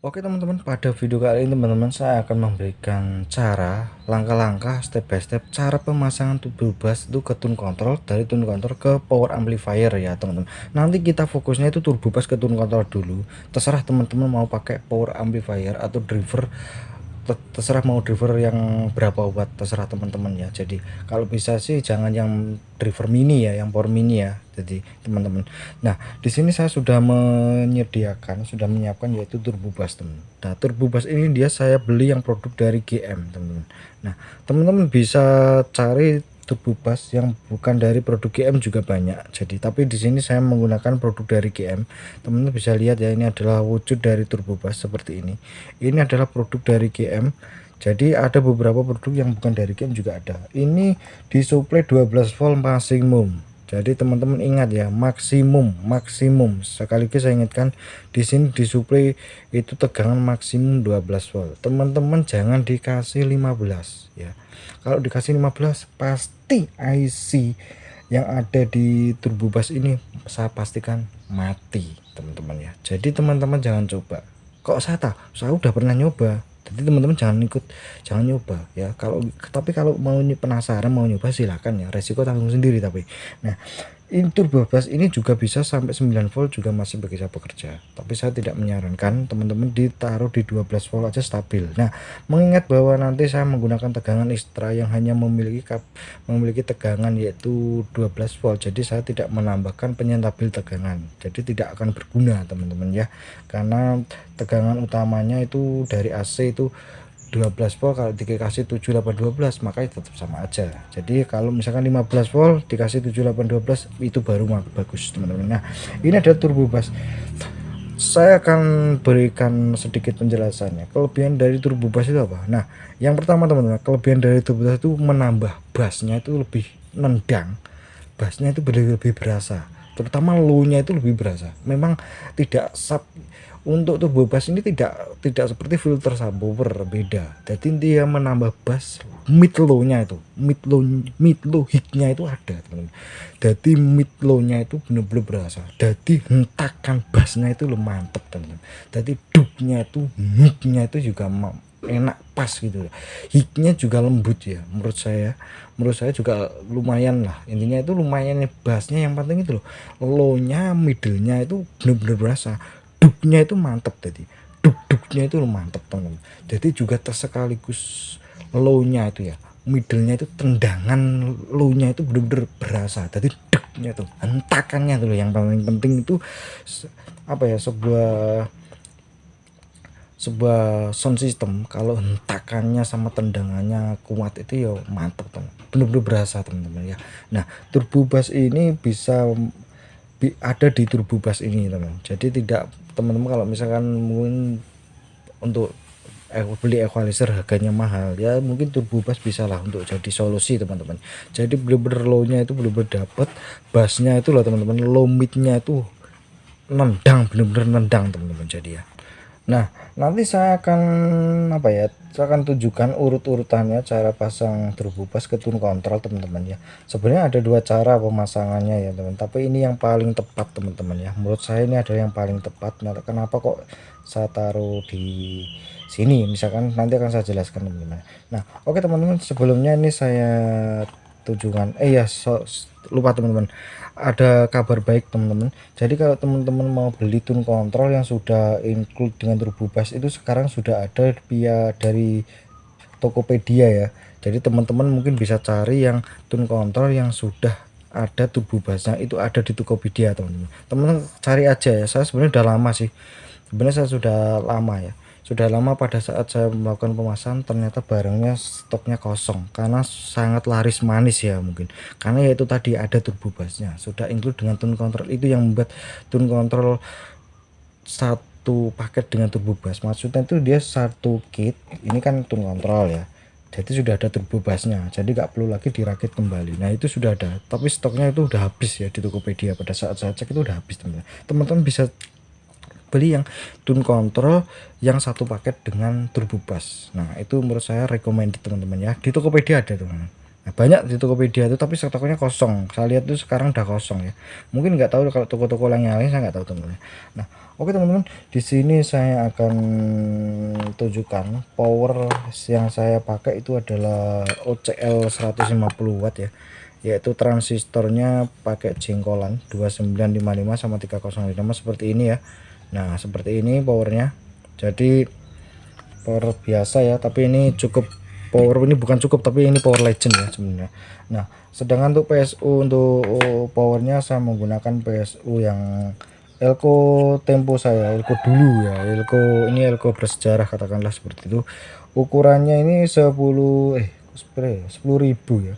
Oke teman-teman, pada video kali ini teman-teman saya akan memberikan cara langkah-langkah step by step cara pemasangan turbo bus itu ke tune control, dari tune control ke power amplifier ya teman-teman. Nanti kita fokusnya itu turbo bus ke tune control dulu. Terserah teman-teman mau pakai power amplifier atau driver, terserah mau driver yang berapa watt, terserah teman-teman ya. Jadi kalau bisa sih jangan yang driver mini ya, yang power mini ya. Jadi teman-teman, nah di sini saya sudah sudah menyiapkan yaitu turbo bus teman. Nah turbo bus ini saya beli yang produk dari GM teman-teman. Nah teman-teman bisa cari turbo bus yang bukan dari produk GM juga banyak. Jadi tapi di sini saya menggunakan produk dari GM. Teman-teman bisa lihat ya, ini adalah wujud dari turbo bus seperti ini. Ini adalah produk dari GM. Jadi ada beberapa produk yang bukan dari GM juga ada. Ini disuplai 12 volt maksimum. Jadi teman-teman ingat ya, maksimum sekaligus saya ingatkan di sini disuplai itu tegangan maksimum 12 volt. Teman-teman jangan dikasih 15 ya. Kalau dikasih 15 pasti IC yang ada di turbo bus ini saya pastikan mati teman-teman ya. Jadi teman-teman jangan coba. Kok saya udah pernah nyoba. Jadi teman-teman jangan nyoba ya. Kalau mau penasaran mau nyoba silakan ya, resiko tanggung sendiri. Tapi nah ini turbo bus ini juga bisa sampai 9 volt juga masih bisa bekerja, tapi saya tidak menyarankan teman-teman ditaruh di 12 volt aja stabil. Nah mengingat bahwa nanti saya menggunakan tegangan ekstra yang hanya memiliki tegangan yaitu 12 volt, jadi saya tidak menambahkan penyenstabil tegangan, jadi tidak akan berguna teman-teman ya, karena tegangan utamanya itu dari AC itu 12 volt, kalau dikasih 7 8 12 maka tetap sama aja. Jadi kalau misalkan 15 volt dikasih 7 8 12 itu baru bagus teman-teman. Nah ini ada turbo bus, saya akan berikan sedikit penjelasannya. Kelebihan dari turbo bus itu apa? Nah yang pertama teman-teman, kelebihan dari turbo bus itu menambah bassnya itu lebih nendang, bassnya itu lebih berasa, terutama low-nya itu lebih berasa. Memang tidak untuk turbo bass ini tidak seperti filter subwoofer, beda. Jadi dia menambah bass mid low-nya itu, mid low high-nya itu ada teman-teman. Jadi mid low-nya itu benar-benar berasa. Jadi hentakan bassnya itu mantep teman-teman. Jadi dupnya itu, high-nya itu juga enak pas gitu. High-nya juga lembut ya menurut saya juga lumayan lah, intinya itu lumayan. Bassnya yang penting itu loh, low-nya middle-nya itu benar-benar berasa, duknya itu mantep. Jadi duknya itu mantep teman-teman. Jadi juga tersekaligus low-nya itu ya, middle-nya itu tendangan low-nya itu benar-benar berasa. Jadi duknya itu hentakannya itu loh yang paling penting itu apa ya, sebuah sound system kalau hentakannya sama tendangannya kuat itu ya mantep teman, bener-bener berasa teman-teman ya. Nah turbo bass ini bisa ada di turbo bass ini teman, jadi tidak teman-teman kalau misalkan mungkin untuk beli equalizer harganya mahal ya, mungkin turbo bass bisa lah untuk jadi solusi teman-teman. Jadi bener-bener low nya itu bener-bener dapet, bassnya itu loh teman-teman, low mid nya itu nendang, bener-bener nendang teman-teman. Jadi ya, nah nanti saya akan tunjukkan urut-urutannya cara pasang turbo bus ke tune control teman-teman ya. Sebenarnya ada dua cara pemasangannya ya teman, tapi ini yang paling tepat teman-teman ya, menurut saya ini adalah yang paling tepat. Nah kenapa kok saya taruh di sini, misalkan nanti akan saya jelaskan teman-teman. Nah oke teman-teman, sebelumnya ini saya tunjukkan lupa teman-teman, ada kabar baik teman-teman. Jadi kalau teman-teman mau beli tune control yang sudah include dengan turbo bus itu sekarang sudah ada via dari Tokopedia ya. Jadi teman-teman mungkin bisa cari yang tune control yang sudah ada turbo busnya, itu ada di Tokopedia teman-teman. Teman-teman cari aja ya, saya sebenarnya udah lama sih, sebenarnya saya sudah lama pada saat saya melakukan pemasangan ternyata barangnya stoknya kosong karena sangat laris manis ya, mungkin karena yaitu tadi ada turbo busnya sudah include dengan tune control, itu yang membuat tune control satu paket dengan turbo bus. Maksudnya itu dia satu kit, ini kan tune control ya, jadi sudah ada turbo busnya, jadi nggak perlu lagi dirakit kembali. Nah itu sudah ada, tapi stoknya itu udah habis ya di Tokopedia, pada saat saya cek itu udah habis teman-teman. Teman-teman bisa beli yang tune control yang satu paket dengan turbo bus. Nah itu menurut saya recommended teman-teman ya, di Tokopedia ada teman-teman. Nah, banyak di Tokopedia itu, tapi tokonya kosong, saya lihat tuh sekarang udah kosong ya. Mungkin nggak tahu kalau toko-toko yang lain, saya nggak tahu teman-teman. Nah Oke teman-teman, di sini saya akan tunjukkan power yang saya pakai itu adalah OCL 150 watt ya, yaitu transistornya pakai jengkolan 2955 sama 305 seperti ini ya. Nah seperti ini powernya, jadi power biasa ya, tapi ini cukup power, ini bukan cukup tapi ini power legend ya sebenarnya. Nah sedangkan untuk PSU, untuk powernya saya menggunakan PSU yang Elko Tempo, saya Elko dulu ya, Elko ini Elko bersejarah katakanlah seperti itu. Ukurannya ini 10 10.000 ya,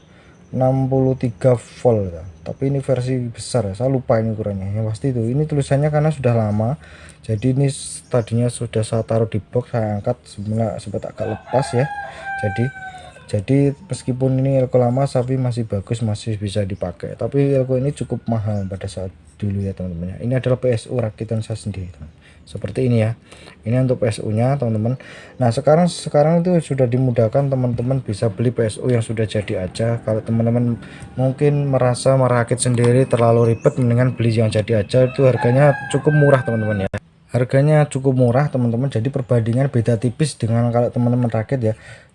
63 volt ya. Tapi ini versi besar ya, saya lupa ini ukurannya yang pasti itu. Ini tulisannya karena sudah lama, jadi ini tadinya sudah saya taruh di box, saya angkat sebenarnya sempat agak lepas ya. Jadi meskipun ini elko lama tapi masih bagus, masih bisa dipakai. Tapi elko ini cukup mahal pada saat dulu ya teman-teman ya. Ini adalah PSU rakitan saya sendiri teman. Seperti ini ya, ini untuk PSU nya teman-teman. Nah sekarang itu sudah dimudahkan, teman-teman bisa beli PSU yang sudah jadi aja. Kalau teman-teman mungkin merasa merakit sendiri terlalu ribet, mendingan beli yang jadi aja, itu harganya cukup murah teman-teman ya. Harganya cukup murah teman-teman, jadi perbandingan beda tipis dengan kalau teman-teman rakit ya.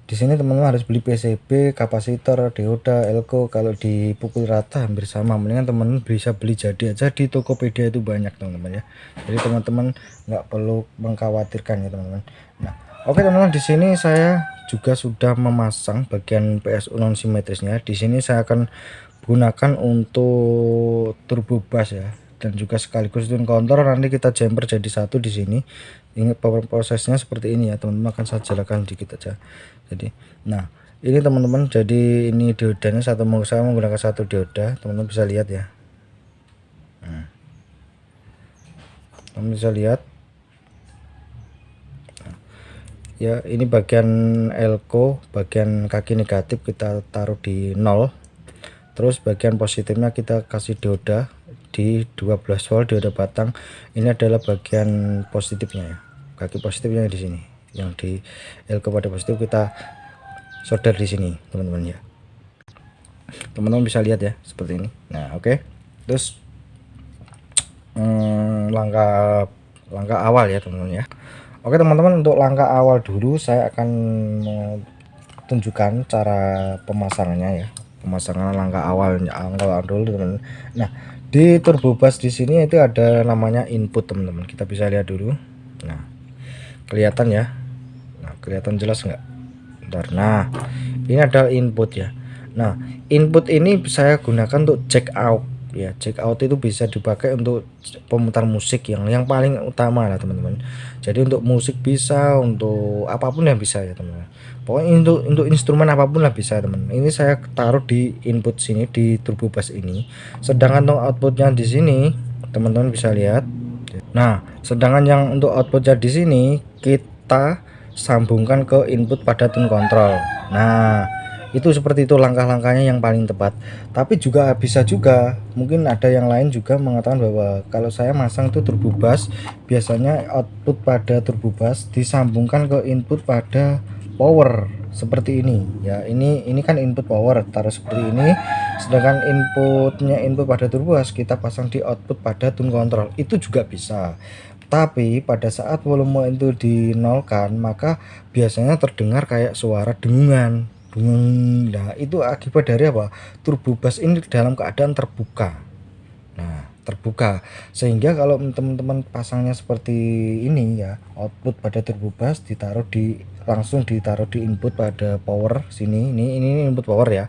Di sini teman-teman harus beli PCB, kapasitor, dioda, elko. Kalau dipukul rata hampir sama, mendingan teman-teman bisa beli jadi aja di Tokopedia, itu banyak teman-teman ya. Jadi teman-teman nggak perlu mengkhawatirkan ya teman-teman. Nah oke teman-teman, di sini saya juga sudah memasang bagian PSU non simetrisnya. Di sini saya akan gunakan untuk turbo bus ya, dan juga sekaligus tune counter. Nanti kita jumper jadi satu di sini. Ini power prosesnya seperti ini ya teman-teman, akan saya jelaskan dikit aja. Jadi nah ini teman-teman, jadi ini diodanya saya menggunakan satu dioda, teman-teman bisa lihat ya. Teman bisa lihat ya, ini bagian elko, bagian kaki negatif kita taruh di 0, terus bagian positifnya kita kasih dioda di 12 volt dioda batang. Ini adalah bagian positifnya ya, kaki positifnya di sini, yang di elko pada positif kita solder di sini teman-teman ya. Teman-teman bisa lihat ya seperti ini. Nah oke. Terus langkah awal ya teman-teman ya. Oke teman-teman, untuk langkah awal dulu saya akan tunjukkan cara pemasangannya ya. Pemasangan langkah awal dulu teman-teman. Nah di turbo bus di sini itu ada namanya input teman-teman, kita bisa lihat dulu. Nah kelihatan ya, nah kelihatan jelas nggak? Bentar. Nah ini adalah input ya. Nah input ini saya gunakan untuk check out ya. Check out itu bisa dipakai untuk pemutar musik yang paling utama lah teman-teman. Jadi untuk musik bisa, untuk apapun yang bisa ya teman-teman. Pokoknya untuk instrumen apapun lah bisa teman. Ini saya taruh di input sini di turbo bus ini. Sedangkan untuk outputnya di sini teman-teman bisa lihat. Nah sedangkan yang untuk outputnya di sini kita sambungkan ke input pada tune control. Nah itu seperti itu langkah-langkahnya yang paling tepat. Tapi juga bisa juga, mungkin ada yang lain juga mengatakan bahwa kalau saya masang itu turbo bus, biasanya output pada turbo bus disambungkan ke input pada power seperti ini ya. Ini kan input power taruh seperti ini, sedangkan input pada turbo bus kita pasang di output pada tune control, itu juga bisa. Tapi pada saat volume itu dinolkan, maka biasanya terdengar kayak suara dengungan. Nah itu akibat dari apa? Turbo bus ini dalam keadaan terbuka. Nah terbuka, sehingga kalau teman-teman pasangnya seperti ini ya, output pada turbo bus langsung ditaruh di input pada power sini. Ini input power ya,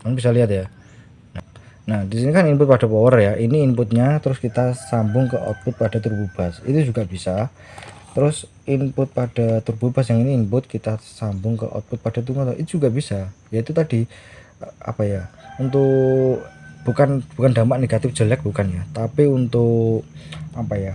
kalian bisa lihat ya. Nah di sini kan input pada power ya, ini inputnya, terus kita sambung ke output pada turbo bus, itu juga bisa. Terus input pada turbo bus yang ini input kita sambung ke output pada tunggal, itu juga bisa. Yaitu tadi apa ya, untuk bukan dampak negatif jelek bukan ya, tapi untuk apa ya,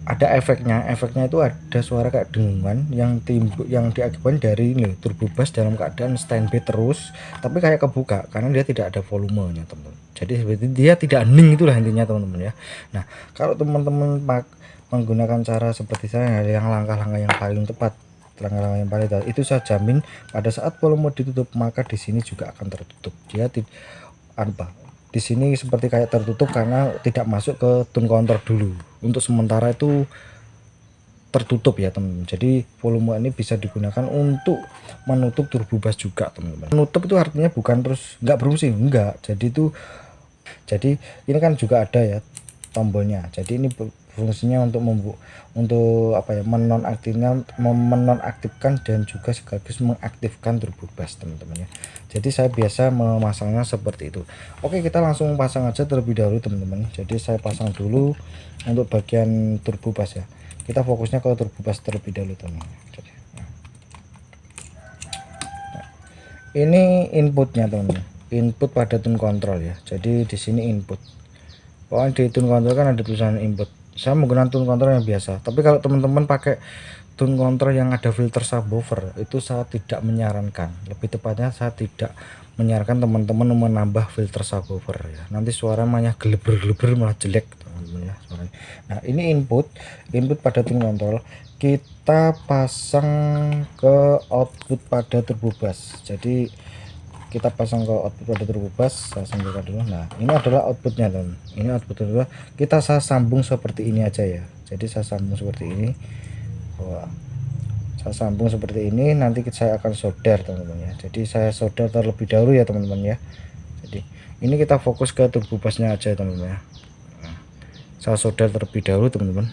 ada efeknya itu ada suara kayak dengungan yang timbul, yang diakibatkan dari ini turbo bus dalam keadaan standby terus, tapi kayak kebuka karena dia tidak ada volumenya teman-teman. Jadi seperti dia tidak hening, itulah intinya teman-teman ya. Nah kalau teman-teman menggunakan cara seperti saya, yang langkah-langkah yang paling tepat, itu saya jamin pada saat volume ditutup, maka di sini juga akan tertutup. Dia di sini seperti kayak tertutup karena tidak masuk ke tune counter dulu. Untuk sementara itu tertutup ya teman-teman. Jadi volume ini bisa digunakan untuk menutup turbo bass juga teman-teman. Menutup itu artinya bukan terus nggak berfungsi, enggak. Jadi ini kan juga ada ya tombolnya. Jadi ini fungsinya untuk apa ya, menonaktifkan dan juga sekaligus mengaktifkan turbo bass teman-teman ya. Jadi saya biasa memasangnya seperti itu. Oke, kita langsung pasang aja terlebih dahulu teman-teman. Jadi saya pasang dulu untuk bagian turbo bass ya. Kita fokusnya ke turbo bass terlebih dahulu teman-teman. Ini inputnya teman-teman, input pada tune control ya. Jadi di sini input, pokoknya di tune control kan ada tulisan input. Saya menggunakan tune control yang biasa, tapi kalau teman-teman pakai tune control yang ada filter subwoofer itu saya tidak menyarankan. Lebih tepatnya saya tidak menyarankan teman-teman menambah filter subwoofer ya, nanti suaranya geleber-geleber malah jelek teman-teman ya suaranya. Nah ini input pada tune control kita pasang ke output pada turbo bass. Jadi kita pasang ke output pada turbo bass, saya sambungkan dulu. Nah ini adalah outputnya teman, ini outputnya. Saya sambung seperti ini aja ya. Jadi saya sambung seperti ini. Wah, saya sambung seperti ini, nanti saya akan solder teman-teman ya. Jadi saya solder terlebih dahulu ya teman-teman ya. Jadi ini kita fokus ke turbo bassnya aja teman-teman ya. Nah, saya solder terlebih dahulu teman-teman.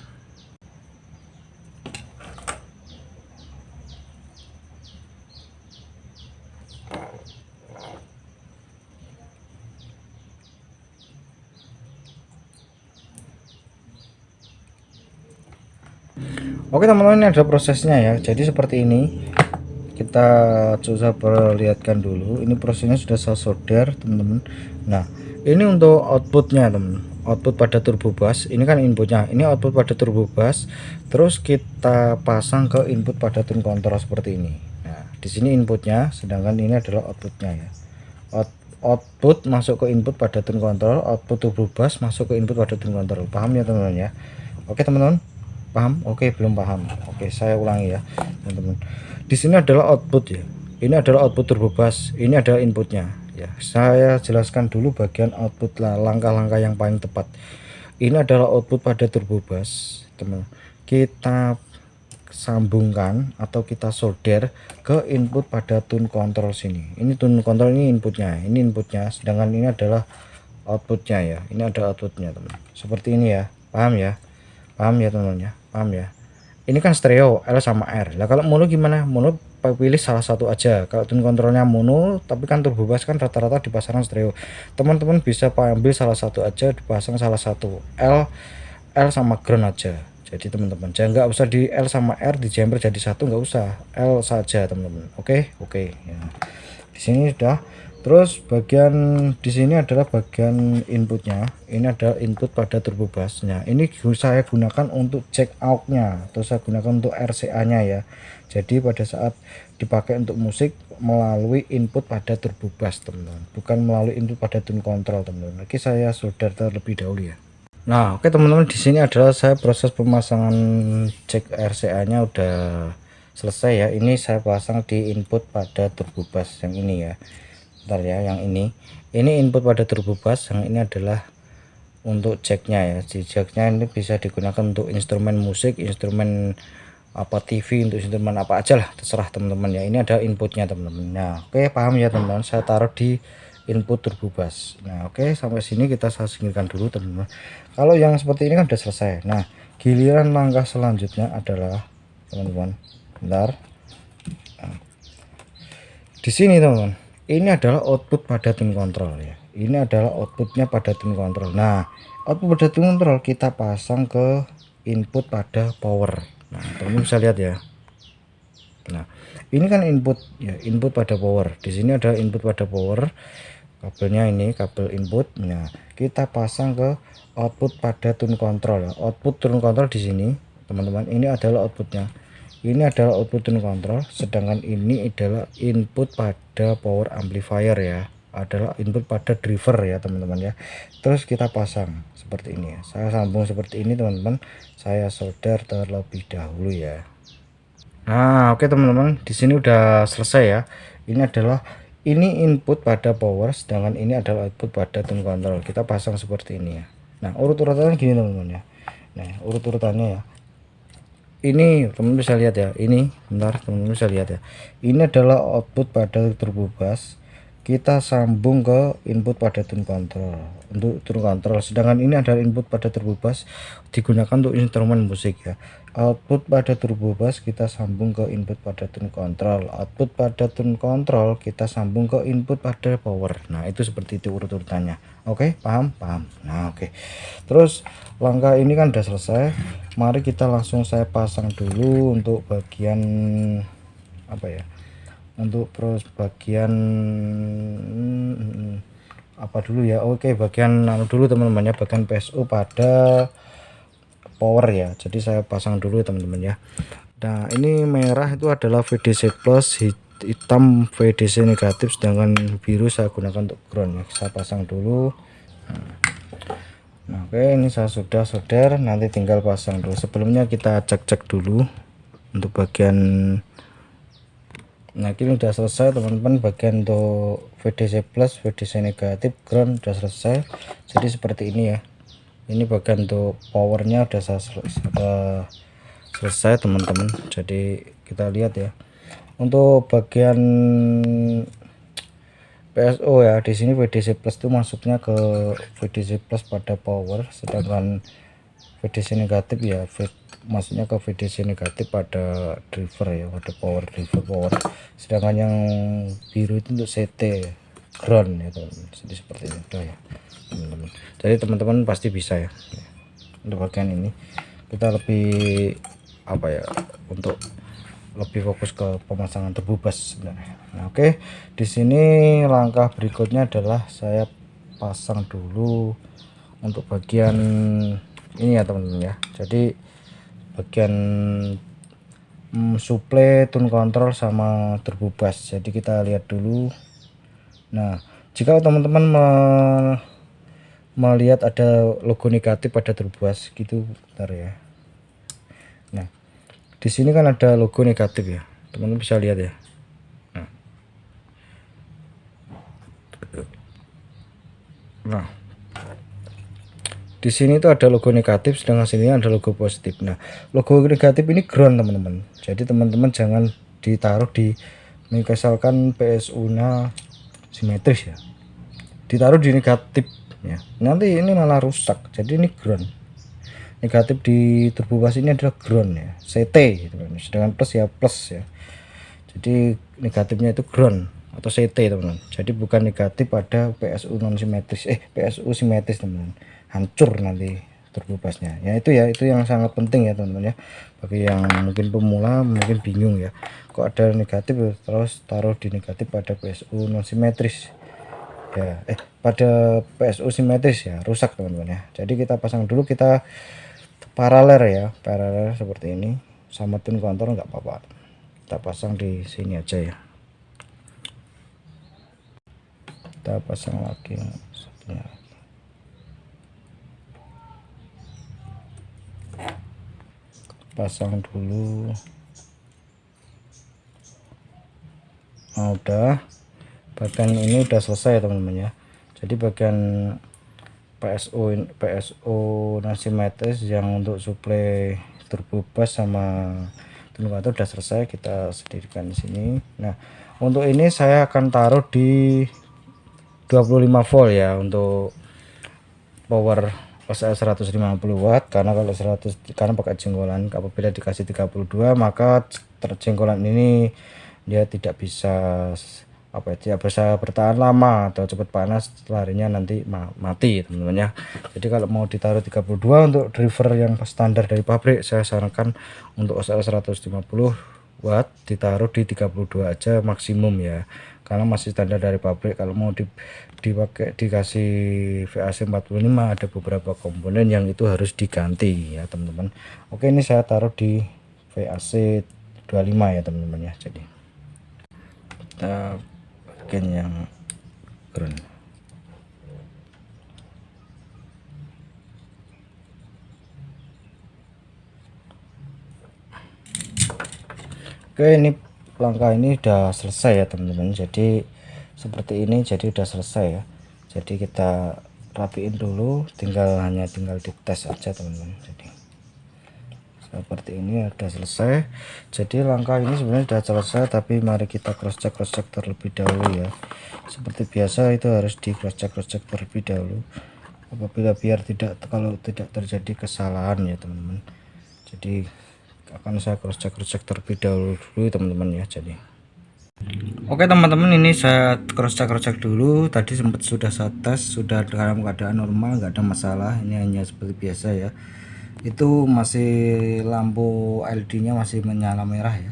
Oke teman-teman, ini ada prosesnya ya. Jadi seperti ini, kita coba perlihatkan dulu. Ini prosesnya sudah saya solder teman-teman. Nah ini untuk outputnya teman, output pada turbo bass. Ini kan inputnya, ini output pada turbo bass. Terus kita pasang ke input pada tune control seperti ini. Nah di sini inputnya, sedangkan ini adalah outputnya ya. Output masuk ke input pada tune control, output turbo bass masuk ke input pada tune control. Paham ya teman-teman ya? Oke teman-teman, paham? Oke, belum paham. Oke, saya ulangi ya teman-teman. Di sini adalah output ya, ini adalah output turbo bass, ini adalah inputnya ya. Saya jelaskan dulu bagian output lah, langkah-langkah yang paling tepat. Ini adalah output pada turbo bass teman, kita sambungkan atau kita solder ke input pada tune control sini. Ini tune control, ini inputnya, sedangkan ini adalah outputnya ya. Ini ada outputnya teman, seperti ini ya. Paham ya? Paham ya teman-teman ya? Paham ya? Ini kan stereo L sama R. Lah kalau mono gimana? Mono pilih salah satu aja. Kalau tune controlnya mono tapi kan turbo bass kan rata-rata dipasang stereo, teman-teman bisa ambil salah satu aja, dipasang salah satu L sama ground aja. Jadi teman-teman jangan, nggak usah di L sama R di jumper jadi satu, nggak usah, L saja teman-teman. Oke ya. Di sini sudah. Terus bagian di sini adalah bagian inputnya. Ini adalah input pada turbo bassnya. Ini saya gunakan untuk jack out-nya atau saya gunakan untuk RCA-nya ya. Jadi pada saat dipakai untuk musik melalui input pada turbo bass teman-teman, bukan melalui input pada tune control teman-teman. Oke, saya solder terlebih dahulu ya. Nah, oke teman-teman, di sini adalah saya proses pemasangan jack RCA-nya udah selesai ya. Ini saya pasang di input pada turbo bass yang ini ya. Bentar ya, yang ini input pada turbo bass, yang ini adalah untuk jacknya ya. Di jacknya ini bisa digunakan untuk instrumen musik, instrumen apa TV, untuk instrumen apa aja lah, terserah teman-teman ya. Ini ada inputnya teman-teman. Nah oke, paham ya teman-teman, saya taruh di input turbo bass. Nah oke, sampai sini kita saya singkirkan dulu teman-teman. Kalau yang seperti ini kan udah selesai. Nah giliran langkah selanjutnya adalah teman-teman, bentar. Nah, di sini teman-teman, ini adalah output pada tune control ya. Ini adalah outputnya pada tune control. Nah output pada tune control kita pasang ke input pada power. Nah teman bisa lihat ya. Nah ini kan input ya, input pada power. Di sini ada input pada power, kabelnya ini kabel input. Nah kita pasang ke output pada tune control ya. Output tune control di sini teman-teman, ini adalah outputnya. Ini adalah output tune control, sedangkan ini adalah input pada power amplifier ya, adalah input pada driver ya teman-teman ya. Terus kita pasang seperti ini ya, saya sambung seperti ini teman-teman, saya solder terlebih dahulu ya. Nah oke teman-teman, di sini udah selesai ya. Ini input pada power, sedangkan ini adalah output pada tune control. Kita pasang seperti ini ya. Nah urut-urutannya gini teman-teman ya. Nah urut-urutannya ya, ini teman bisa lihat ya, ini bentar teman bisa lihat ya, ini adalah output pada turbo bus, kita sambung ke input pada tune control untuk tune control, sedangkan ini adalah input pada turbo bus digunakan untuk instrumen musik ya. Output pada turbo bus kita sambung ke input pada tune control, output pada tune control kita sambung ke input pada power. Nah itu seperti itu urut-urutannya. Oke, paham? Nah oke, terus langkah ini kan udah selesai, mari kita langsung saya pasang dulu untuk bagian apa ya, untuk bagian apa dulu ya. Oke, bagian dulu teman-teman ya, bagian PSU pada power ya. Jadi saya pasang dulu teman-teman ya. Nah ini merah itu adalah VDC plus, hitam VDC negatif, sedangkan biru saya gunakan untuk ground ya. Saya pasang dulu. Nah oke, ini saya sudah solder, nanti tinggal pasang dulu. Sebelumnya kita cek dulu untuk bagian. Nah ini udah selesai teman-teman, bagian untuk VDC plus, VDC negatif, ground udah selesai. Jadi seperti ini ya. Ini bagian untuk powernya udah selesai teman-teman. Jadi kita lihat ya, untuk bagian PSO ya, di sini VDC plus itu masuknya ke VDC plus pada power, sedangkan VDC negatif ya masuknya ke VDC negatif pada driver ya, pada power driver. Sedangkan yang biru itu untuk CT ground ya teman-teman. Jadi seperti itu ya teman-teman. Jadi teman-teman pasti bisa ya. Untuk bagian ini kita lebih apa ya, untuk lebih fokus ke pemasangan turbo bus sebenarnya. Nah oke, di sini langkah berikutnya adalah saya pasang dulu untuk bagian ini ya teman-teman ya. Jadi bagian suplai, tune control sama turbo bus. Jadi kita lihat dulu. Nah jika teman-teman melihat ada logo negatif pada turbo bus gitu, bentar ya. Nah di sini kan ada logo negatif ya, teman-teman bisa lihat ya. Nah di sini itu ada logo negatif, sedangkan sini ada logo positif. Nah logo negatif ini ground teman-teman. Jadi teman-teman jangan ditaruh di, misalkan PSU nya simetris ya, ditaruh di negatif ya, nanti ini malah rusak. Jadi ini ground, negatif di turbo bus ini adalah ground ya, CT gitu. Sedangkan plus ya plus ya, jadi negatifnya itu ground atau CT teman-teman. Jadi bukan negatif pada PSU non simetris, PSU simetris teman-teman, hancur nanti turbo busnya ya. Itu ya, itu yang sangat penting ya teman-teman ya, bagi yang mungkin pemula mungkin bingung ya, kok ada negatif terus taruh di negatif pada PSU non simetris ya, pada PSU simetris ya, rusak teman-teman ya. Jadi kita pasang dulu, kita paralel ya, paralel seperti ini sama tune control nggak apa-apa, kita pasang di sini aja ya. Kita pasang lagi satunya. Pasang dulu. Nah udah, bagian ini udah selesai teman-teman ya. Jadi bagian PSO non simetris yang untuk suplai turbo bus sama tune control udah selesai, kita sediakan di sini. Nah untuk ini saya akan taruh di 25 volt ya untuk power OCL 150 watt, karena kalau 100 karena pakai jenggolan, apabila dikasih 32 maka terjenggolan ini dia tidak bisa apa ya, tidak bisa bertahan lama atau cepat panas, larinya nanti mati teman-teman ya. Jadi kalau mau ditaruh 32 untuk driver yang standar dari pabrik, saya sarankan untuk OCL 150 watt ditaruh di 32 aja maksimum ya, karena masih standar dari pabrik. Kalau mau dipakai dikasih VAC 45 ada beberapa komponen yang itu harus diganti ya teman-teman. Oke, ini saya taruh di VAC 25 ya teman-teman ya. Jadi kita bagian yang ground. Oke, ini langkah ini udah selesai ya teman-teman. Jadi seperti ini, jadi udah selesai ya. Jadi kita rapiin dulu, tinggal dites aja teman-teman. Jadi seperti ini udah selesai. Jadi langkah ini sebenarnya sudah selesai, tapi mari kita cross check terlebih dahulu ya. Seperti biasa itu harus di cross check terlebih dahulu apabila kalau tidak terjadi kesalahan ya teman-teman. Jadi akan saya cross check terlebih dahulu teman-teman ya. Jadi oke teman-teman, ini saya cross check dulu. Tadi sudah saya tes, sudah dalam keadaan normal, nggak ada masalah. Ini hanya seperti biasa ya, itu masih lampu LED nya masih menyala merah ya.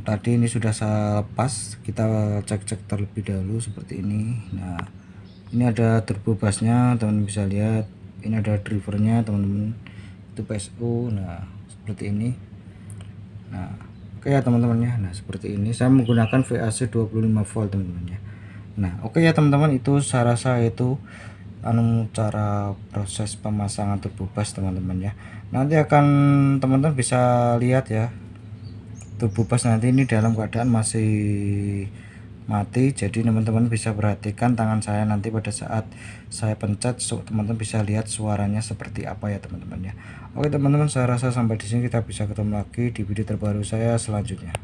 Tadi ini sudah saya lepas, kita cek terlebih dahulu seperti ini. Nah ini ada turbo busnya, teman-teman bisa lihat. Ini ada drivernya teman-teman, itu PSU. Nah seperti ini. Nah oke ya teman-teman ya. Nah seperti ini saya menggunakan VAC 25 volt teman-teman ya. Nah oke ya teman-teman, itu saya rasa itu cara proses pemasangan turbo bus teman-teman ya. Nanti akan teman-teman bisa lihat ya, turbo bus nanti ini dalam keadaan masih mati. Jadi teman-teman bisa perhatikan tangan saya nanti pada saat saya pencet, teman-teman bisa lihat suaranya seperti apa ya teman-teman ya. Oke teman-teman, saya rasa sampai di sini, kita bisa ketemu lagi di video terbaru saya selanjutnya.